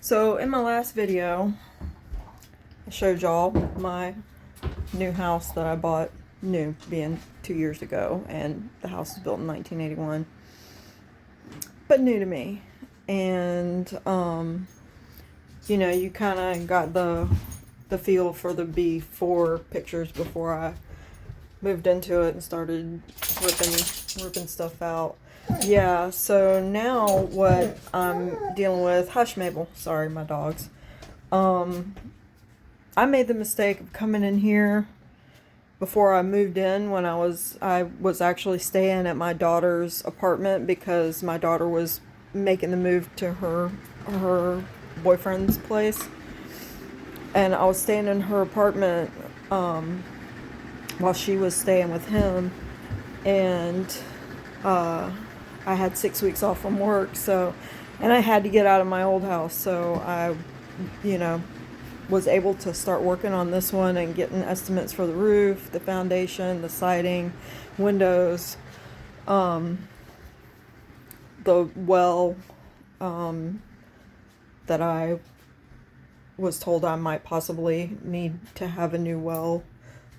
So in my last video, I showed y'all my new house that I bought, new being 2 years ago, and the house was built in 1981, but new to me. And you know, you kind of got the feel for the before pictures before I moved into it and started ripping stuff out. Yeah, so now what I'm dealing with, hush Mabel, sorry, my dogs. I made the mistake of coming in here before I moved in when I was actually staying at my daughter's apartment because my daughter was making the move to her boyfriend's place. And I was staying in her apartment while she was staying with him, and I had 6 weeks off from work, and I had to get out of my old house, so I, was able to start working on this one and getting estimates for the roof, the foundation, the siding, windows, the well, that I was told I might possibly need to have a new well,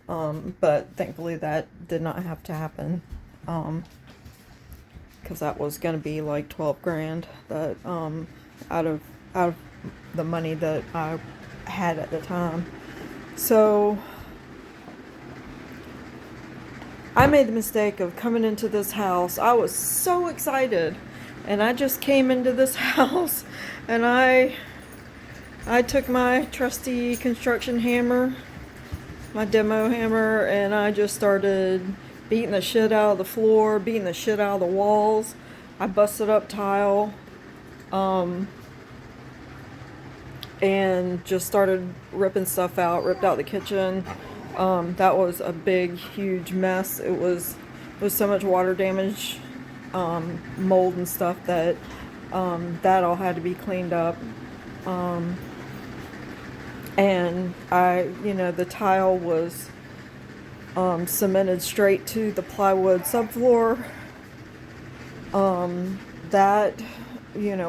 but thankfully that did not have to happen. Because that was going to be like 12 grand that out of the money that I had at the time. So I made the mistake of coming into this house. I was so excited, and I just came into this house, and I took my trusty construction hammer, my demo hammer, and I just started beating the shit out of the floor, beating the shit out of the walls. I busted up tile, and just started ripping stuff out, ripped out the kitchen. That was a big, huge mess. It was so much water damage, mold and stuff that all had to be cleaned up. And the tile was cemented straight to the plywood subfloor.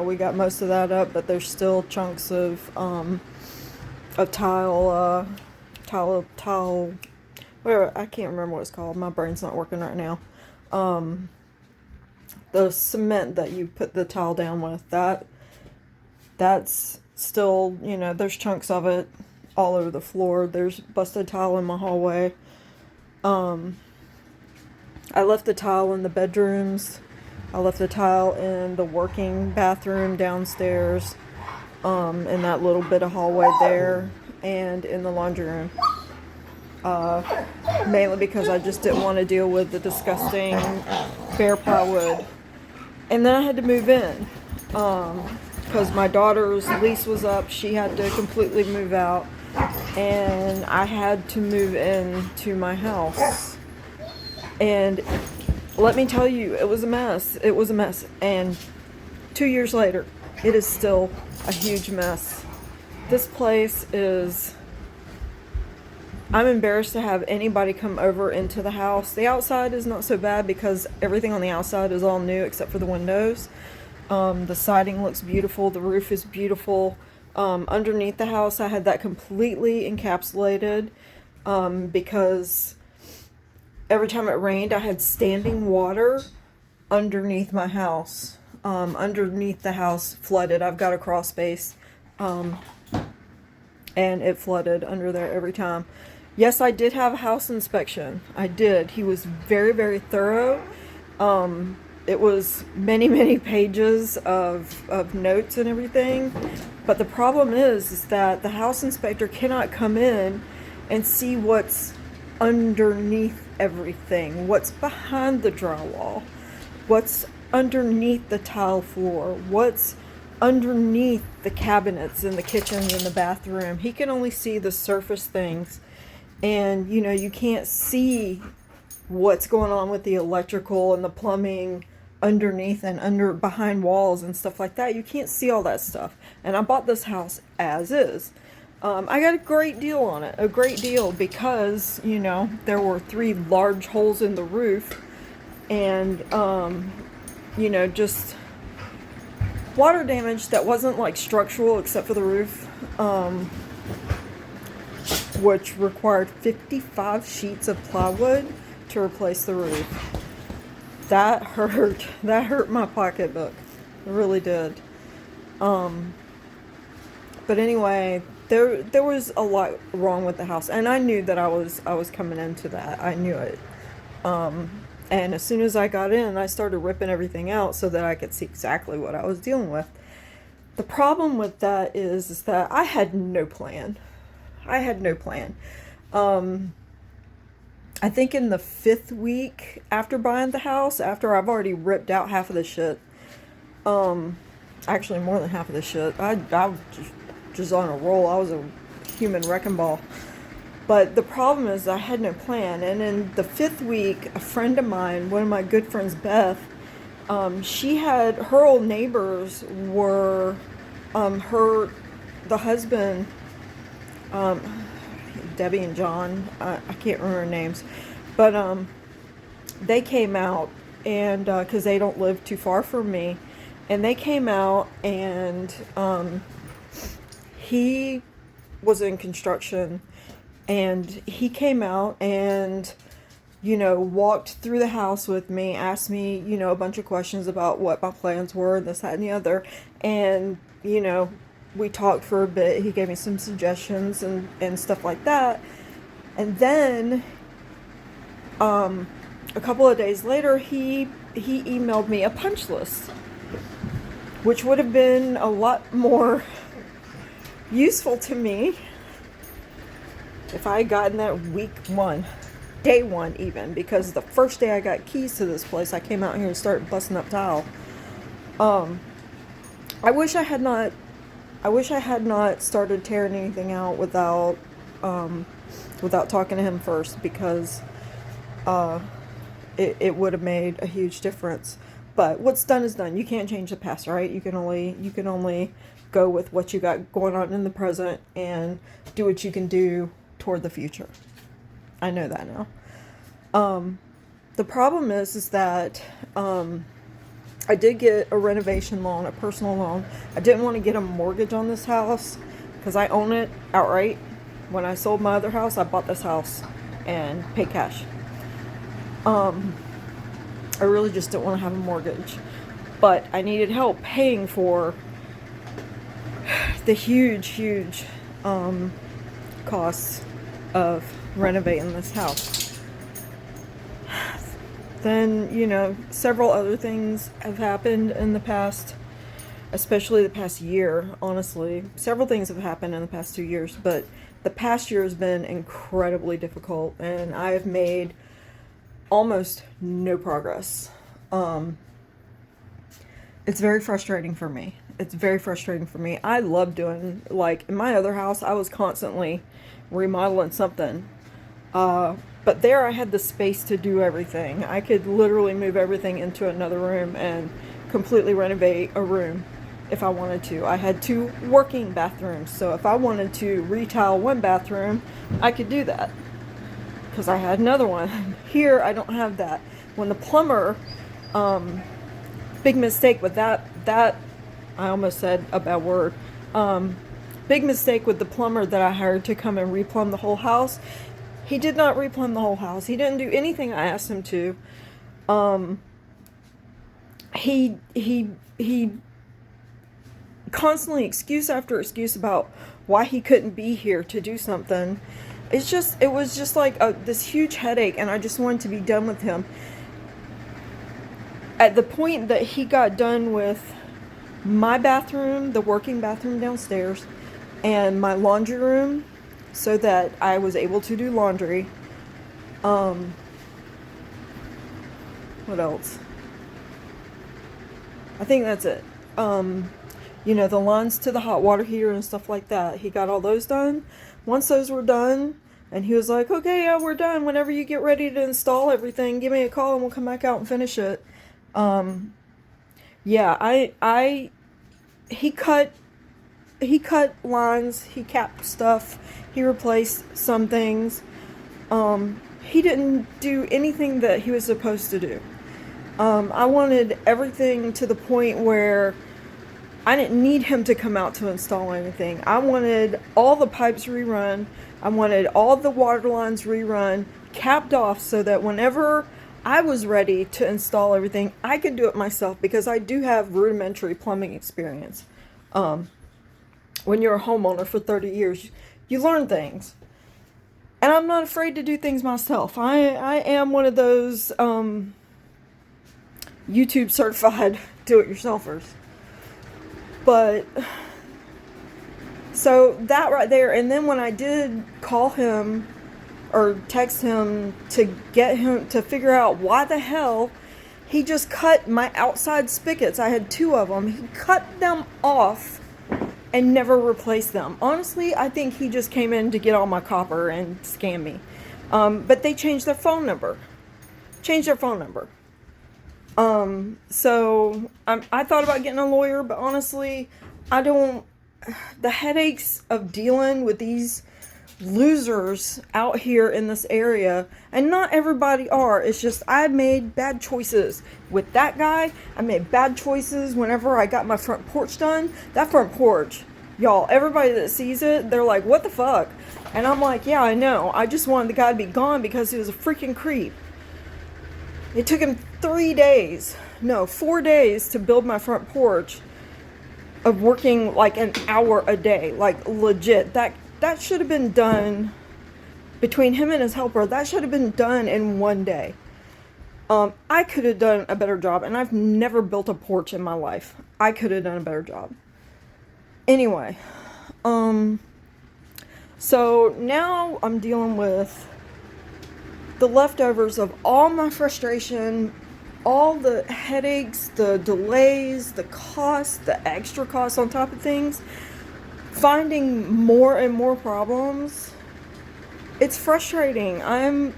We got most of that up, but there's still chunks of tile, whatever, I can't remember what it's called. My brain's not working right now. The cement that you put the tile down with, that's still, there's chunks of it all over the floor. There's busted tile in my hallway. I left the tile in the bedrooms. I left the tile in the working bathroom downstairs, in that little bit of hallway there, and in the laundry room. Mainly because I just didn't want to deal with the disgusting bare plywood. And then I had to move in, because my daughter's lease was up. She had to completely move out, and I had to move into my house. And let me tell you, it was a mess. It was a mess. And 2 years later, it is still a huge mess. This place is... I'm embarrassed to have anybody come over into the house. The outside is not so bad because everything on the outside is all new except for the windows. The siding looks beautiful. The roof is beautiful. Underneath the house, I had that completely encapsulated because every time it rained, I had standing water underneath my house. Underneath the house flooded. I've got a crawl space, and it flooded under there every time. Yes, I did have a house inspection. I did. He was very, very thorough. It was many, many pages of notes and everything. But the problem is that the house inspector cannot come in and see what's underneath everything, what's behind the drywall, what's underneath the tile floor, what's underneath the cabinets in the kitchens and the bathroom. He can only see the surface things, and you can't see what's going on with the electrical and the plumbing underneath and behind walls and stuff like that. You can't see all that stuff. And I bought this house as is. I got a great deal on it, a great deal, because, there were 3 large holes in the roof, and, just water damage that wasn't like structural except for the roof, which required 55 sheets of plywood to replace the roof. That hurt. That hurt my pocketbook. It really did. But anyway, there was a lot wrong with the house, and I knew that I was coming into that. I knew it. And as soon as I got in, I started ripping everything out so that I could see exactly what I was dealing with. The problem with that is that I had no plan. I had no plan. I think in the 5th week after buying the house, after I've already ripped out half of the shit, actually more than half of the shit, I was just on a roll. I was a human wrecking ball. But the problem is I had no plan. And in the 5th week, a friend of mine, one of my good friends, Beth, she had, her old neighbors were, the husband, Debbie and John, I can't remember their names, but they came out, and because they don't live too far from me, and they came out, and he was in construction, and he came out and, walked through the house with me, asked me, a bunch of questions about what my plans were, and this, that, and the other. And, we talked for a bit. He gave me some suggestions and stuff like that. And then, a couple of days later, he emailed me a punch list, which would have been a lot more useful to me if I had gotten that week 1, day 1 even, because the first day I got keys to this place, I came out here and started busting up tile. I wish I had not started tearing anything out without talking to him first, because it would have made a huge difference. But what's done is done. You can't change the past, right? You can only go with what you got going on in the present and do what you can do toward the future. I know that now. The problem is that I did get a renovation loan, a personal loan. I didn't want to get a mortgage on this house because I own it outright. When I sold my other house, I bought this house and paid cash. I really just didn't want to have a mortgage, but I needed help paying for the huge costs of renovating this house. Then, several other things have happened in the past, especially the past year, honestly. Several things have happened in the past 2 years, but the past year has been incredibly difficult, and I have made almost no progress. It's very frustrating for me. I love doing, in my other house, I was constantly remodeling something. But there I had the space to do everything. I could literally move everything into another room and completely renovate a room if I wanted to. I had 2 working bathrooms, so if I wanted to retile one bathroom, I could do that, because I had another one. Here, I don't have that. When the plumber, big mistake with that, I almost said a bad word. Big mistake with the plumber that I hired to come and replumb the whole house. He did not replumb the whole house. He didn't do anything I asked him to. He constantly excuse after excuse about why he couldn't be here to do something. It was just like this huge headache, and I just wanted to be done with him. At the point that he got done with my bathroom, the working bathroom downstairs, and my laundry room, so that I was able to do laundry. What else? I think that's it. The lines to the hot water heater and stuff like that. He got all those done. Once those were done, and he was like, okay, yeah, we're done. Whenever you get ready to install everything, give me a call and we'll come back out and finish it. He cut lines, he capped stuff, he replaced some things. He didn't do anything that he was supposed to do. I wanted everything to the point where I didn't need him to come out to install anything. I wanted all the pipes rerun. I wanted all the water lines rerun, capped off, so that whenever I was ready to install everything, I could do it myself, because I do have rudimentary plumbing experience. When you're a homeowner for 30 years, you learn things. And I'm not afraid to do things myself. I am one of those YouTube certified do-it-yourselfers. But, so that right there, and then when I did call him or text him to get him to figure out why the hell he just cut my outside spigots, I had 2 of them, he cut them off and never replaced them. Honestly, I think he just came in to get all my copper and scam me. But they changed their phone number. So I thought about getting a lawyer, but honestly, the headaches of dealing with these losers out here in this area, and not everybody are, it's just I made bad choices with that guy. I made bad choices whenever I got my front porch done. That front porch, y'all, everybody that sees it, they're like, what the fuck? And I'm like, yeah, I know, I just wanted the guy to be gone because he was a freaking creep. It took him 4 days to build my front porch, of working like an hour a day, like legit. That should have been done between him and his helper. That should have been done in 1 day. I could have done a better job, and I've never built a porch in my life. I could have done a better job. Anyway, so now I'm dealing with the leftovers of all my frustration, all the headaches, the delays, the costs, the extra costs on top of things, finding more and more problems. It's frustrating. I'm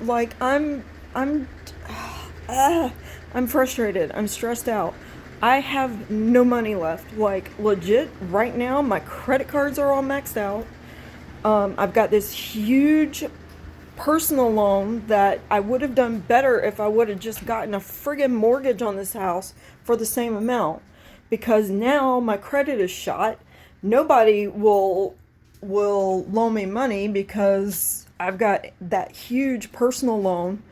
frustrated. I'm stressed out. I have no money left. Like, legit, right now, my credit cards are all maxed out. I've got this huge personal loan that I would have done better if I would have just gotten a friggin' mortgage on this house for the same amount. Because now my credit is shot. Nobody will loan me money because I've got that huge personal loan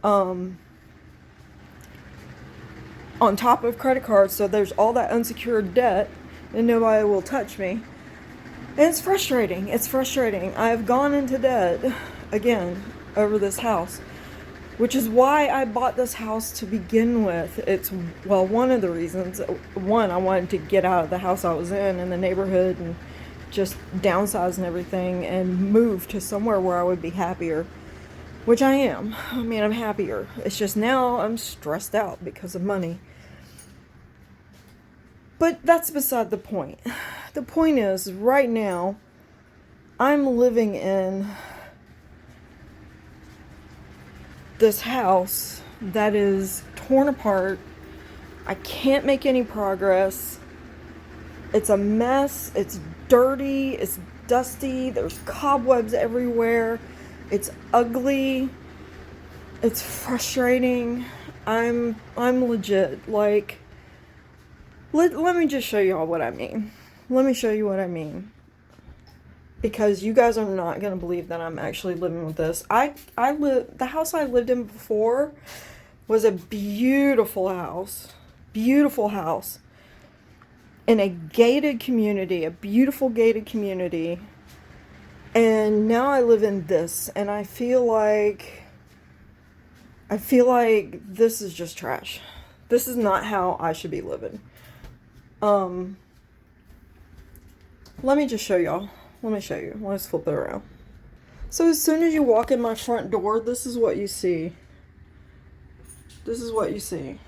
on top of credit cards. So there's all that unsecured debt, and nobody will touch me. And it's frustrating. I've gone into debt again over this house, which is why I bought this house to begin with. It's, well, one of the reasons. One, I wanted to get out of the house I was in the neighborhood, and just downsize and everything, and move to somewhere where I would be happier, which I am. I mean, I'm happier. It's just now I'm stressed out because of money. But that's beside the point. The point is, right now, I'm living in this house that is torn apart. I can't make any progress. It's a mess. It's dirty. It's dusty. There's cobwebs everywhere. It's ugly. It's frustrating. I'm legit, like, let me just show y'all what I mean. Let me show you what I mean. Because you guys are not going to believe that I'm actually living with this. The house I lived in before was a beautiful house. Beautiful house. In a gated community. A beautiful gated community. And now I live in this. And I feel like this is just trash. This is not how I should be living. Let me just show y'all. Let me show you. Let's flip it around. So as soon as you walk in my front door, this is what you see. This is what you see.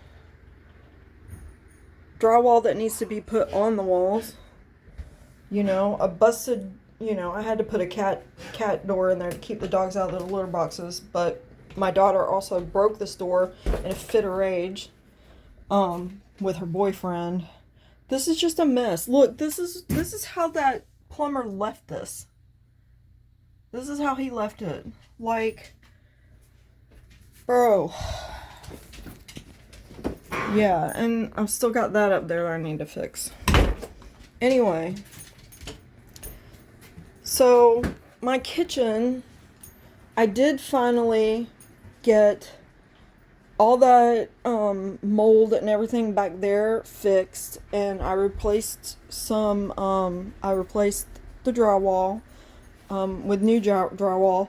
Drywall that needs to be put on the walls. You know, a busted, I had to put a cat door in there to keep the dogs out of the litter boxes, but my daughter also broke this door in a fit of rage with her boyfriend. This is just a mess. Look, this is how that plumber left this. This is how he left it. Like, bro. Yeah, and I've still got that up there that I need to fix. Anyway, so my kitchen, I did finally get all that mold and everything back there fixed, and I replaced I replaced the drywall with new drywall.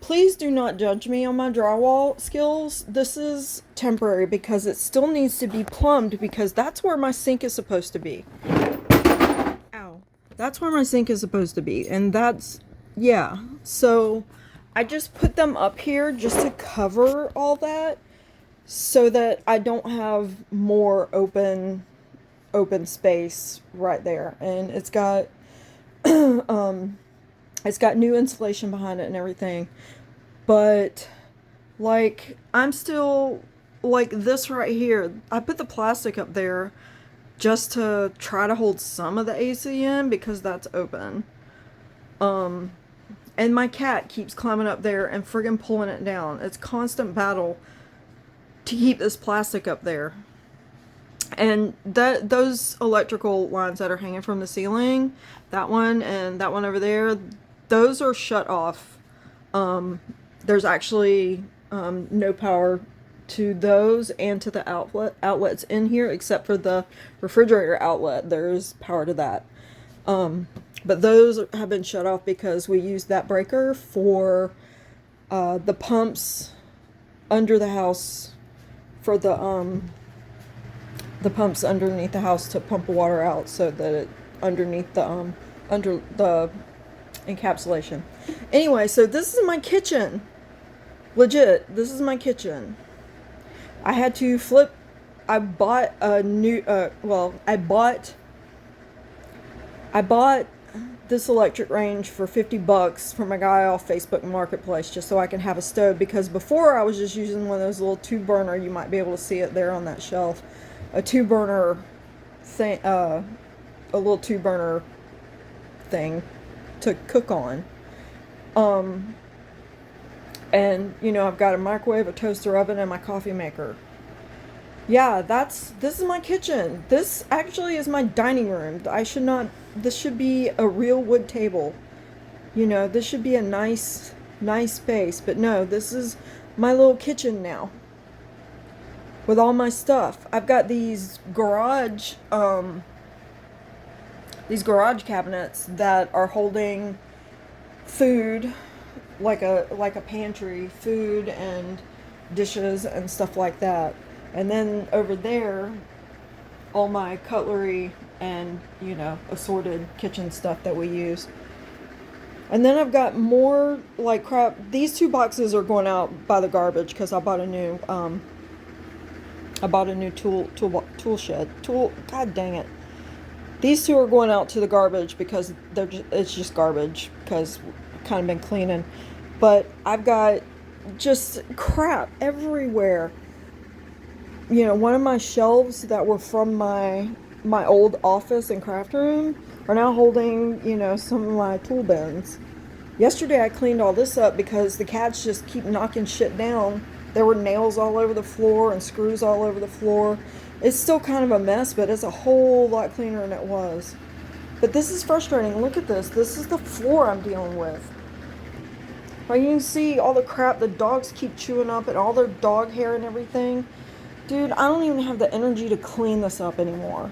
Please do not judge me on my drywall skills. This is temporary because it still needs to be plumbed, because that's where my sink is supposed to be. Ow. That's where my sink is supposed to be. And that's, yeah. So I just put them up here just to cover all that, so that I don't have more open space right there. And it's got it's got new insulation behind it and everything. But like, I'm still like this right here. I put the plastic up there just to try to hold some of the AC in, because that's open. And my cat keeps climbing up there and friggin' pulling it down. It's constant battle to keep this plastic up there. And those electrical lines that are hanging from the ceiling, that one and that one over there, those are shut off. There's actually no power to those and to the outlets in here, except for the refrigerator outlet. There's power to that. But those have been shut off because we used that breaker for the pumps under the house, for the pumps underneath the house to pump the water out, so that it underneath the under the encapsulation. Anyway, so this is my kitchen. Legit, this is my kitchen. I had to flip. I bought a new. I bought this electric range for $50 from a guy off Facebook Marketplace, just so I can have a stove, because before I was just using one of those little 2-burner. You might be able to see it there on that shelf. A 2-burner thing, a little 2-burner thing to cook on. And you know, I've got a microwave, a toaster oven, and my coffee maker. Yeah, this is my kitchen. This actually is my dining room. This should be a real wood table. You know, this should be a nice space, but no, this is my little kitchen now. With all my stuff. I've got these garage cabinets that are holding food, like a pantry, food and dishes and stuff like that. And then over there, all my cutlery and, you know, assorted kitchen stuff that we use. And then I've got more like crap. These 2 boxes are going out by the garbage because I bought a new tool shed. God dang it. These 2 are going out to the garbage because it's just garbage, because I've kind of been cleaning. But I've got just crap everywhere. You know, one of my shelves that were from my old office and craft room are now holding, you know, some of my tool bins. Yesterday I cleaned all this up because the cats just keep knocking shit down. There were nails all over the floor and screws all over the floor. It's still kind of a mess, but it's a whole lot cleaner than it was. But this is frustrating. Look at this. This is the floor I'm dealing with. Like, you can see all the crap the dogs keep chewing up and all their dog hair and everything. Dude, I don't even have the energy to clean this up anymore.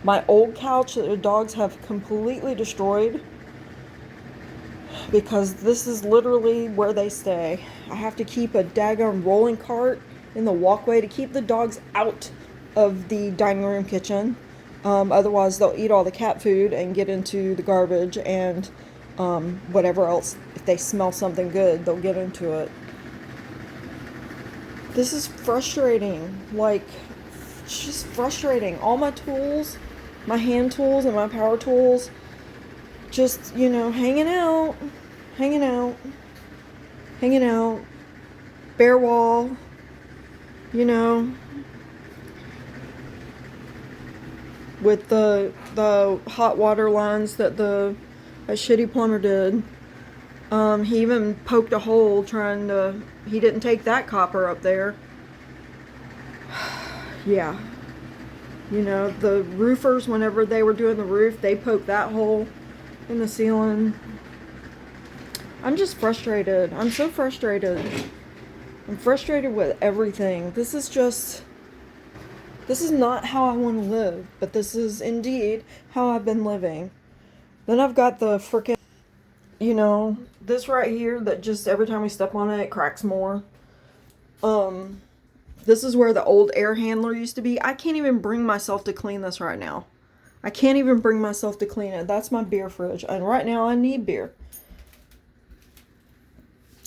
My old couch that the dogs have completely destroyed, because this is literally where they stay. I have to keep a daggone rolling cart in the walkway to keep the dogs out of the dining room kitchen. Otherwise, they'll eat all the cat food and get into the garbage and whatever else. If they smell something good, they'll get into it. This is frustrating. Like, it's just frustrating. All my tools, my hand tools and my power tools, just, you know, hanging out. Bare wall, you know, with the hot water lines that a shitty plumber did. He even poked a hole he didn't take that copper up there. Yeah. You know, the roofers, whenever they were doing the roof, they poked that hole in the ceiling. I'm just frustrated. I'm so frustrated. I'm frustrated with everything. This is not how I want to live, but this is indeed how I've been living. Then I've got the frickin', you know, this right here that just every time we step on it, it cracks more. This is where the old air handler used to be. I can't even bring myself to clean this right now. I can't even bring myself to clean it. That's my beer fridge. And right now I need beer.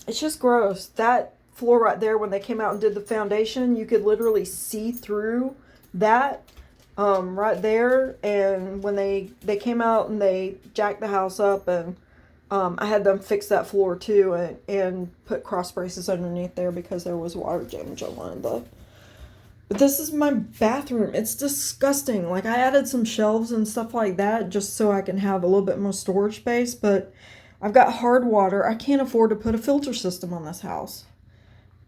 It's just gross. That floor right there, when they came out and did the foundation, you could literally see through that right there. And when they came out and they jacked the house up, and I had them fix that floor too, and put cross braces underneath there because there was water damage on one of the. But this is my bathroom. It's disgusting. Like, I added some shelves and stuff like that just so I can have a little bit more storage space, but I've got hard water. I can't afford to put a filter system on this house.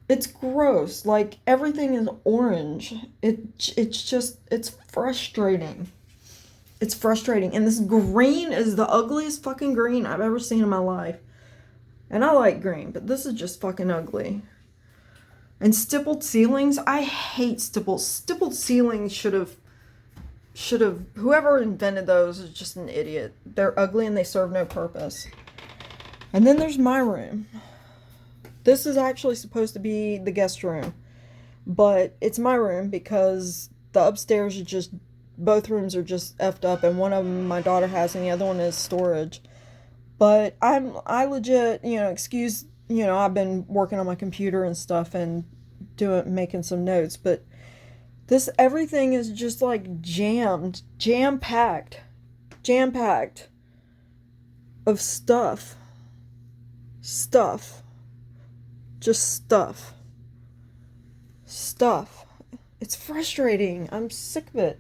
It's gross. Like, everything is orange. It's frustrating. It's frustrating. And this green is the ugliest fucking green I've ever seen in my life. And I like green, but this is just fucking ugly. And stippled ceilings, I hate stippled. Stippled ceilings should have, whoever invented those is just an idiot. They're ugly and they serve no purpose. And then there's my room. This is actually supposed to be the guest room, but it's my room because the upstairs are just, both rooms are just effed up, and one of them my daughter has and the other one is storage. But I legit, I've been working on my computer and stuff and making some notes, but everything is just like jam-packed of stuff. Just stuff. It's frustrating. I'm sick of it.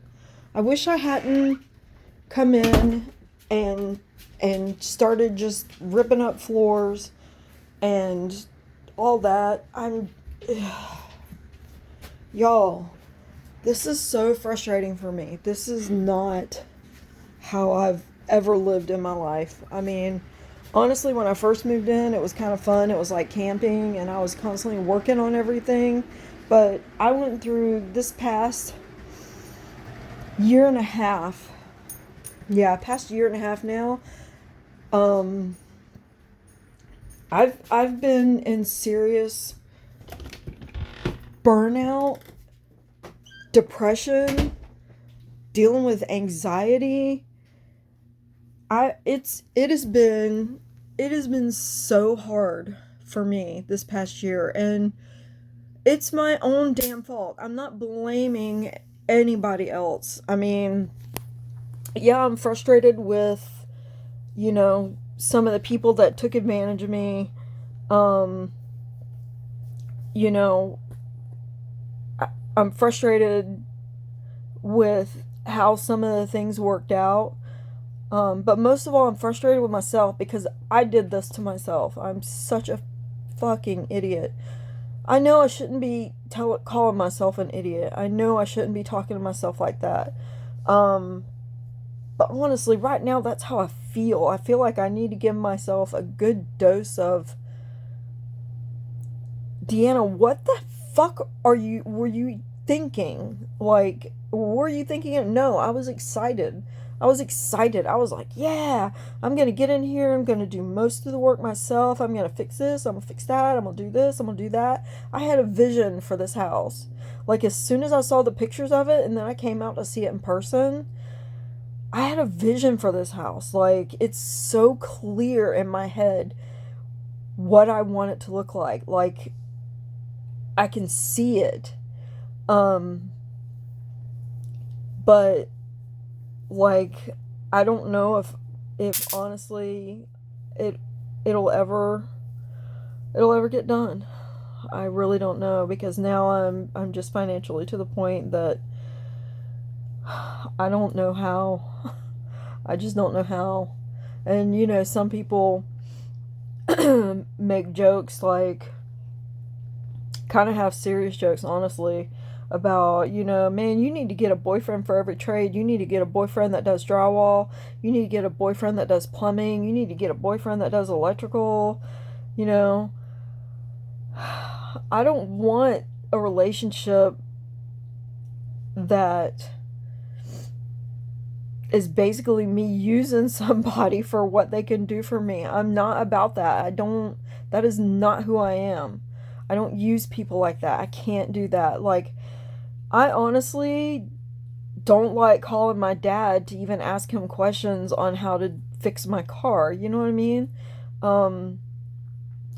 I wish I hadn't come in and started just ripping up floors and all that. Y'all, this is so frustrating for me. This is not how I've ever lived in my life. I mean, honestly, when I first moved in, it was kind of fun. It was like camping, and I was constantly working on everything. But I went through this past year and a half. Yeah, past year and a half now. I've been in serious burnout, depression, dealing with anxiety. It has been so hard for me this past year, and it's my own damn fault. I'm not blaming anybody else. I mean, yeah, I'm frustrated with, some of the people that took advantage of me. I'm frustrated with how some of the things worked out. But most of all, I'm frustrated with myself because I did this to myself. I'm such a fucking idiot. I know I shouldn't be calling myself an idiot. I know I shouldn't be talking to myself like that. But honestly, right now, that's how I feel. I feel like I need to give myself a good dose of, Deanna, what the fuck were you thinking? Like, were you thinking? No, I was excited. I was like, yeah, I'm going to get in here. I'm going to do most of the work myself. I'm going to fix this. I'm going to fix that. I'm going to do this. I'm going to do that. I had a vision for this house. Like, as soon as I saw the pictures of it and then I came out to see it in person, I had a vision for this house. Like, it's so clear in my head what I want it to look like. Like, I can see it. But like, I don't know if honestly it'll ever get done. I really don't know, because now I'm just financially to the point that I don't know how. I just don't know how. And some people make jokes, like, kind of have serious jokes, honestly, about, man, you need to get a boyfriend for every trade. You need to get a boyfriend that does drywall. You need to get a boyfriend that does plumbing. You need to get a boyfriend that does electrical. You know, I don't want a relationship that is basically me using somebody for what they can do for me. I'm not about that. That is not who I am. I don't use people like that. I can't do that. Like, I honestly don't like calling my dad to even ask him questions on how to fix my car. You know what I mean? Um,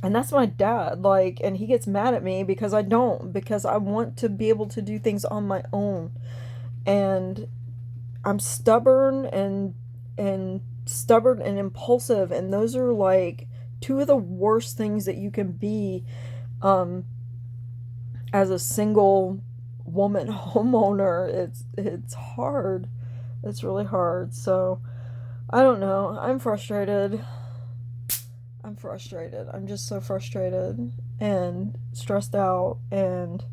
and that's my dad. Like, and he gets mad at me because I don't, because I want to be able to do things on my own. And I'm stubborn and stubborn and impulsive, and those are like two of the worst things that you can be um as a single woman homeowner. It's hard. It's really hard. So, I don't know. I'm frustrated. I'm just so frustrated and stressed out, and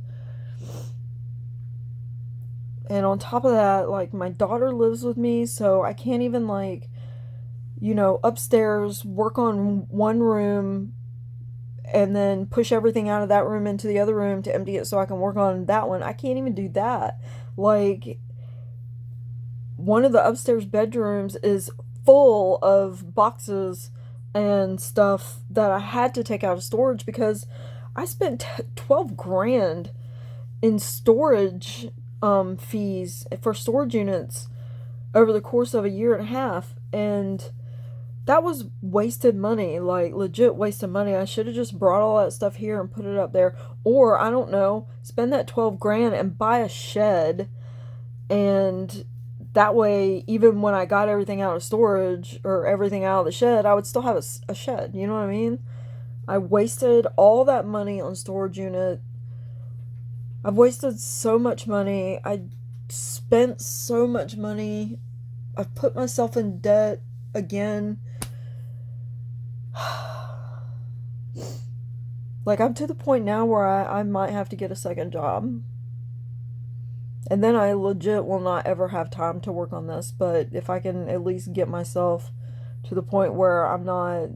on top of that, like, my daughter lives with me, so I can't even, like, upstairs work on one room and then push everything out of that room into the other room to empty it so I can work on that one. I can't even do that. Like, one of the upstairs bedrooms is full of boxes and stuff that I had to take out of storage because I spent 12 grand in storage fees for storage units over the course of a year and a half, and that was wasted money, like legit wasted money. I should have just brought all that stuff here and put it up there, or I don't know, spend that 12 grand and buy a shed, and that way, even when I got everything out of storage or everything out of the shed, I would still have a shed. You know what I mean? I wasted all that money on storage unit. I've wasted so much money. I spent so much money. I've put myself in debt again. Like, I'm to the point now where I might have to get a second job. And then I legit will not ever have time to work on this. But if I can at least get myself to the point where I'm not,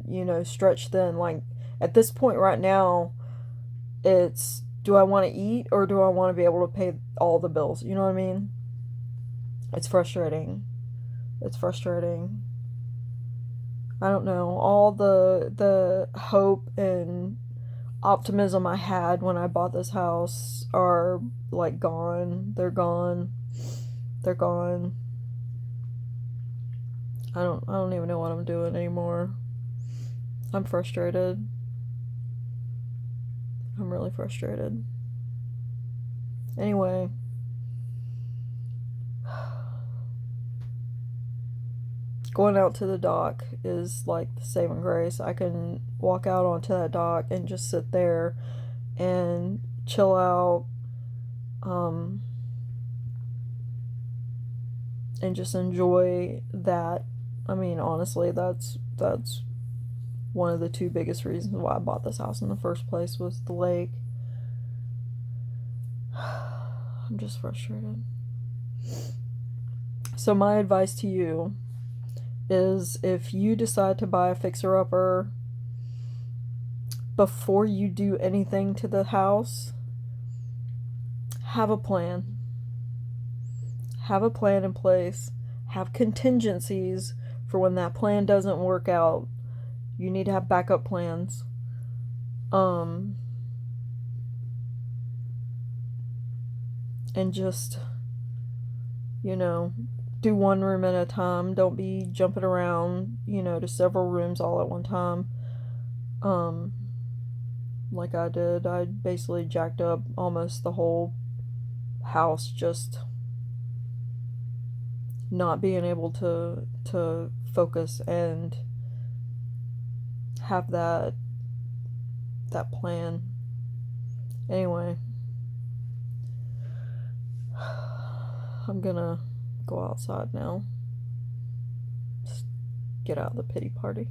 stretched thin. Like, at this point right now, it's, do I want to eat or do I want to be able to pay all the bills? You know what I mean? It's frustrating. It's frustrating. I don't know. All the hope and optimism I had when I bought this house are like gone. They're gone. They're gone. I don't even know what I'm doing anymore. I'm frustrated. I'm really frustrated. Anyway, going out to the dock is like the saving grace. I can walk out onto that dock and just sit there and chill out, and just enjoy that. I mean, honestly, that's one of the two biggest reasons why I bought this house in the first place was the lake. I'm just frustrated. So my advice to you is, if you decide to buy a fixer-upper, before you do anything to the house, have a plan. Have a plan in place. Have contingencies for when that plan doesn't work out. You need to have backup plans. And just, do one room at a time. Don't be jumping around, to several rooms all at one time. Like I did. I basically jacked up almost the whole house, just not being able to focus and have that plan. Anyway, I'm gonna go outside now. Just get out of the pity party.